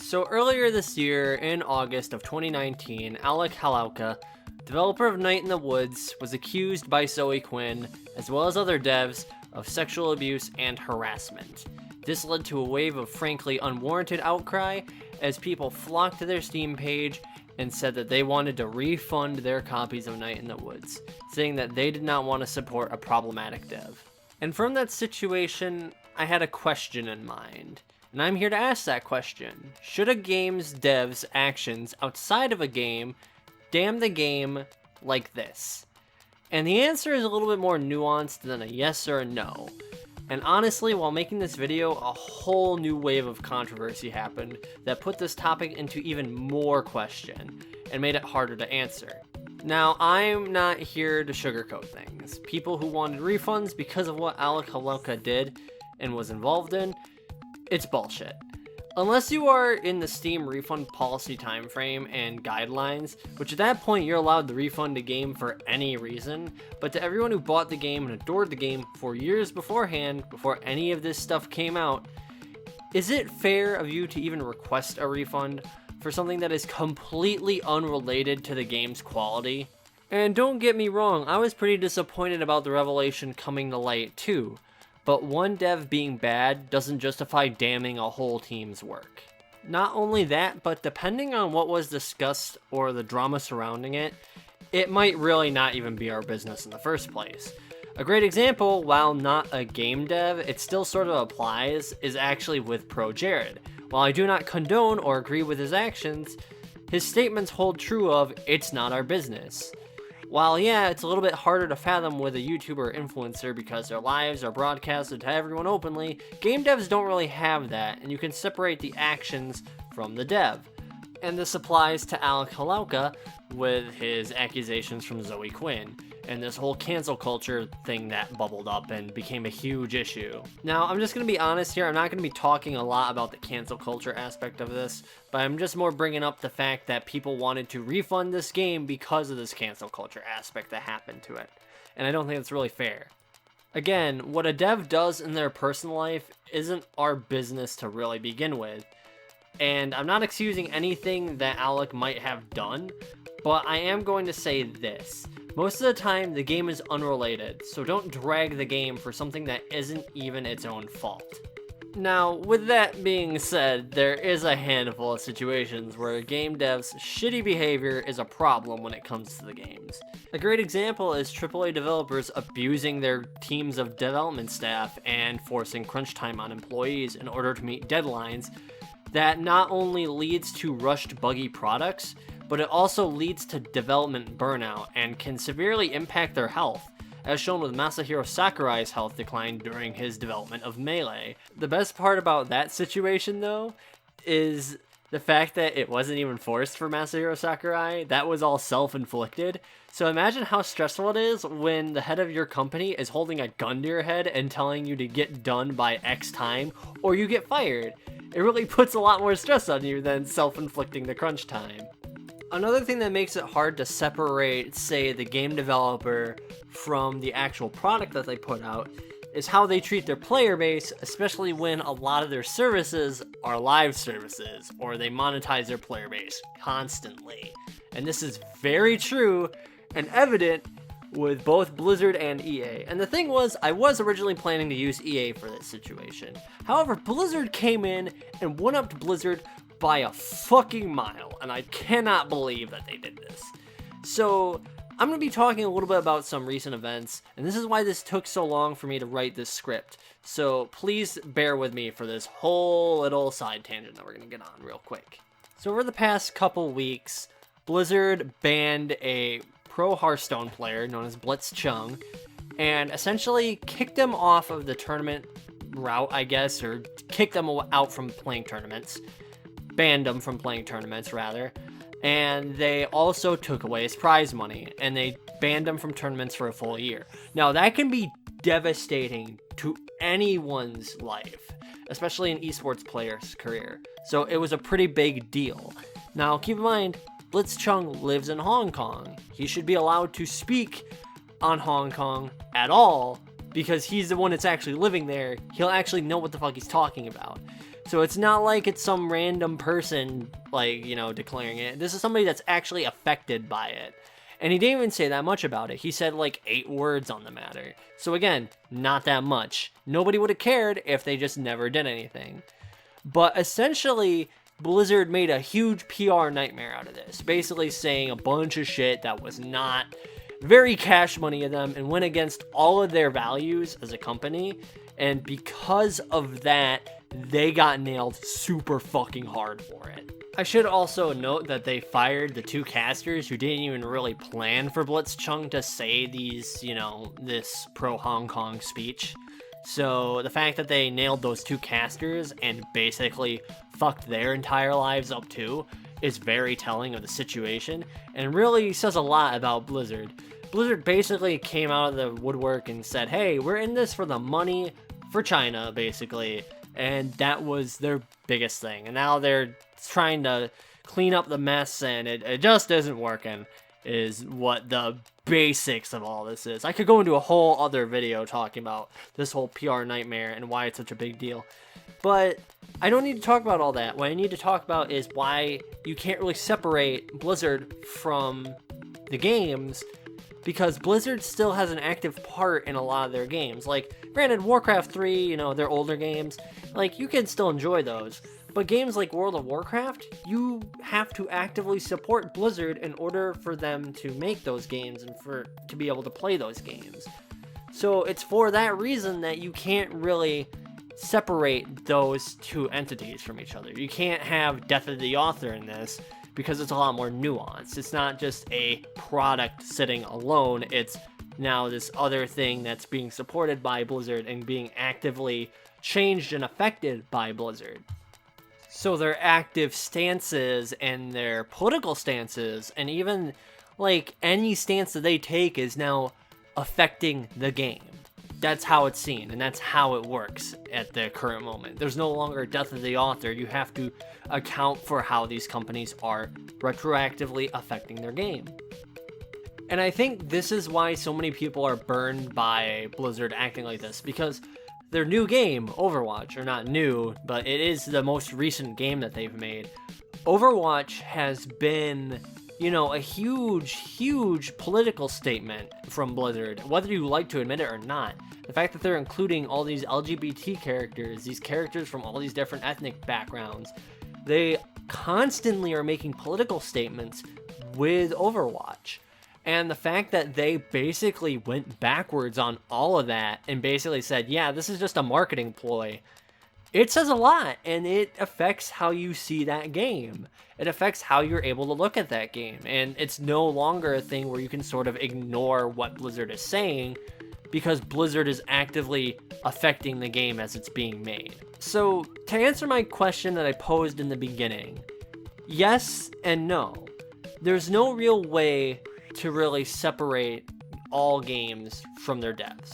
So earlier this year, in August of 2019, Alec Halauka, developer of Night in the Woods, was accused by Zoe Quinn, as well as other devs, of sexual abuse and harassment. This led to a wave of frankly unwarranted outcry as people flocked to their Steam page and said that they wanted to refund their copies of Night in the Woods, saying that they did not want to support a problematic dev. And from that situation, I had a question in mind. And I'm here to ask that question. Should a game's dev's actions outside of a game damn the game like this? And the answer is a little bit more nuanced than a yes or a no. And honestly, while making this video, a whole new wave of controversy happened that put this topic into even more question and made it harder to answer. Now, I'm not here to sugarcoat things. People who wanted refunds because of what Alec Halauka did and was involved in, it's bullshit. Unless you are in the Steam refund policy timeframe and guidelines, which at that point you're allowed to refund a game for any reason, but to everyone who bought the game and adored the game for years beforehand, before any of this stuff came out, is it fair of you to even request a refund for something that is completely unrelated to the game's quality? And don't get me wrong, I was pretty disappointed about the revelation coming to light too. But one dev being bad doesn't justify damning a whole team's work. Not only that, but depending on what was discussed or the drama surrounding it, it might really not even be our business in the first place. A great example, while not a game dev, it still sort of applies, is actually with Pro Jared. While I do not condone or agree with his actions, his statements hold true of, it's not our business. While yeah, it's a little bit harder to fathom with a YouTuber or influencer because their lives are broadcasted to everyone openly, game devs don't really have that, and you can separate the actions from the dev. And this applies to Alec Halauka with his accusations from Zoe Quinn, and this whole cancel culture thing that bubbled up and became a huge issue. Now, I'm just going to be honest here, I'm not going to be talking a lot about the cancel culture aspect of this, but I'm just more bringing up the fact that people wanted to refund this game because of this cancel culture aspect that happened to it. And I don't think it's really fair. Again, what a dev does in their personal life isn't our business to really begin with. And I'm not excusing anything that Alec might have done, but I am going to say this. Most of the time, the game is unrelated, so don't drag the game for something that isn't even its own fault. Now, with that being said, there is a handful of situations where a game dev's shitty behavior is a problem when it comes to the games. A great example is AAA developers abusing their teams of development staff and forcing crunch time on employees in order to meet deadlines that not only leads to rushed buggy products, but it also leads to development burnout and can severely impact their health, as shown with Masahiro Sakurai's health decline during his development of Melee. The best part about that situation, though, is the fact that it wasn't even forced for Masahiro Sakurai. That was all self-inflicted. So imagine how stressful it is when the head of your company is holding a gun to your head and telling you to get done by X time, or you get fired. It really puts a lot more stress on you than self-inflicting the crunch time. Another thing that makes it hard to separate, say, the game developer from the actual product that they put out is how they treat their player base, especially when a lot of their services are live services, or they monetize their player base constantly. And this is very true and evident with both Blizzard and EA. And the thing was, I was originally planning to use EA for this situation. However, Blizzard came in and one-upped Blizzard by a fucking mile, and I cannot believe that they did this. So, I'm going to be talking a little bit about some recent events, and this is why this took so long for me to write this script. So, please bear with me for this whole little side tangent that we're going to get on real quick. So, over the past couple weeks, Blizzard banned a pro Hearthstone player known as Blitz Chung, and essentially kicked him off of the tournament route, I guess, or kicked him out from playing tournaments. Banned him from playing tournaments, rather. And they also took away his prize money, and they banned him from tournaments for a full year. Now, that can be devastating to anyone's life, especially an esports player's career. So it was a pretty big deal. Now, keep in mind, Blitz Chung lives in Hong Kong. He should be allowed to speak on Hong Kong at all, because he's the one that's actually living there. He'll actually know what the fuck he's talking about. So it's not like it's some random person, like, declaring it. This is somebody that's actually affected by it. And he didn't even say that much about it. He said like 8 words on the matter. So again, not that much. Nobody would have cared if they just never did anything. But essentially, Blizzard made a huge PR nightmare out of this. Basically saying a bunch of shit that was not very cash money of them and went against all of their values as a company. And because of that, they got nailed super fucking hard for it. I should also note that they fired the 2 casters who didn't even really plan for Blitzchung to say these, this pro-Hong Kong speech. So the fact that they nailed those 2 casters and basically fucked their entire lives up too is very telling of the situation and really says a lot about Blizzard. Blizzard basically came out of the woodwork and said, hey, we're in this for the money for China, basically. And that was their biggest thing. And now they're trying to clean up the mess, and it just isn't working, is what the basics of all this is. I could go into a whole other video talking about this whole PR nightmare and why it's such a big deal. But I don't need to talk about all that. What I need to talk about is why you can't really separate Blizzard from the games, because Blizzard still has an active part in a lot of their games. Like, granted, Warcraft 3, they're older games, like, you can still enjoy those. But games like World of Warcraft, you have to actively support Blizzard in order for them to make those games and to be able to play those games. So it's for that reason that you can't really separate those 2 entities from each other. You can't have Death of the Author in this, because it's a lot more nuanced. It's not just a product sitting alone, it's now this other thing that's being supported by Blizzard and being actively changed and affected by Blizzard. So their active stances and their political stances, and even like any stance that they take, is now affecting the game. That's how it's seen, and that's how it works at the current moment. There's no longer Death of the Author. You have to account for how these companies are retroactively affecting their game. And I think this is why so many people are burned by Blizzard acting like this, because their new game, Overwatch, or not new, but it is the most recent game that they've made. Overwatch has been, a huge political statement from Blizzard, whether you like to admit it or not. The fact that they're including all these LGBT characters, these characters from all these different ethnic backgrounds, they constantly are making political statements with Overwatch. And the fact that they basically went backwards on all of that and basically said, yeah, this is just a marketing ploy, it says a lot, and it affects how you see that game. It affects how you're able to look at that game, and it's no longer a thing where you can sort of ignore what Blizzard is saying, because Blizzard is actively affecting the game as it's being made. So, to answer my question that I posed in the beginning, yes and no. There's no real way to really separate all games from their devs.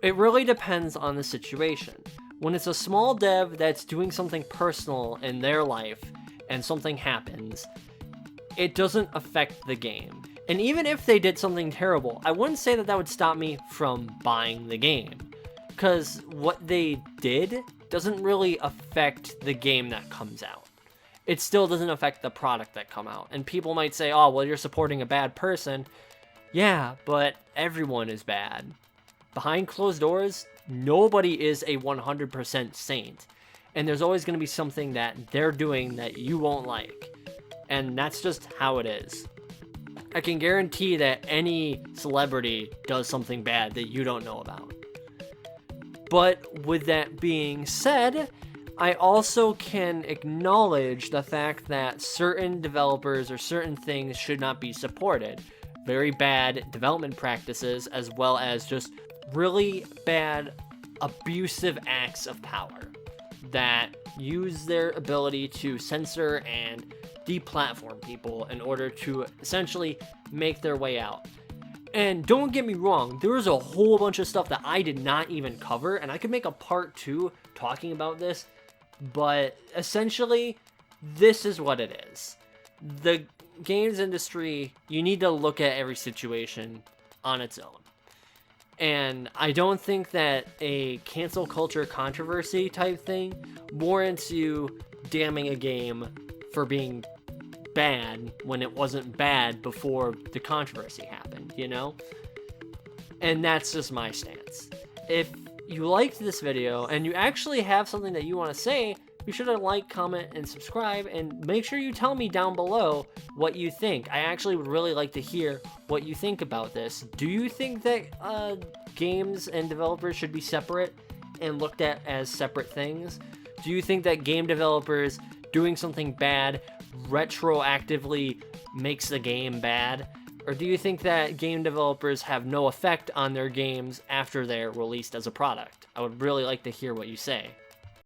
It really depends on the situation. When it's a small dev that's doing something personal in their life and something happens, it doesn't affect the game. And even if they did something terrible, I wouldn't say that would stop me from buying the game, because what they did doesn't really affect the game that comes out. It still doesn't affect the product that come out. And people might say, oh, well, you're supporting a bad person. Yeah, but everyone is bad. Behind closed doors, nobody is a 100% saint. And there's always going to be something that they're doing that you won't like. And that's just how it is. I can guarantee that any celebrity does something bad that you don't know about. But with that being said, I also can acknowledge the fact that certain developers or certain things should not be supported. Very bad development practices, as well as just really bad abusive acts of power that use their ability to censor and deplatform people in order to essentially make their way out. And don't get me wrong, there was a whole bunch of stuff that I did not even cover, and I could make a part 2 talking about this, but essentially, this is what it is. The games industry, you need to look at every situation on its own. And I don't think that a cancel culture controversy type thing warrants you damning a game for being bad when it wasn't bad before the controversy happened, you know? And that's just my stance. If you liked this video and you actually have something that you want to say, be sure to like, comment, and subscribe, and make sure you tell me down below what you think. I actually would really like to hear what you think about this. Do you think that games and developers should be separate and looked at as separate things? Do you think that game developers doing something bad retroactively makes the game bad? Or do you think that game developers have no effect on their games after they're released as a product? I would really like to hear what you say.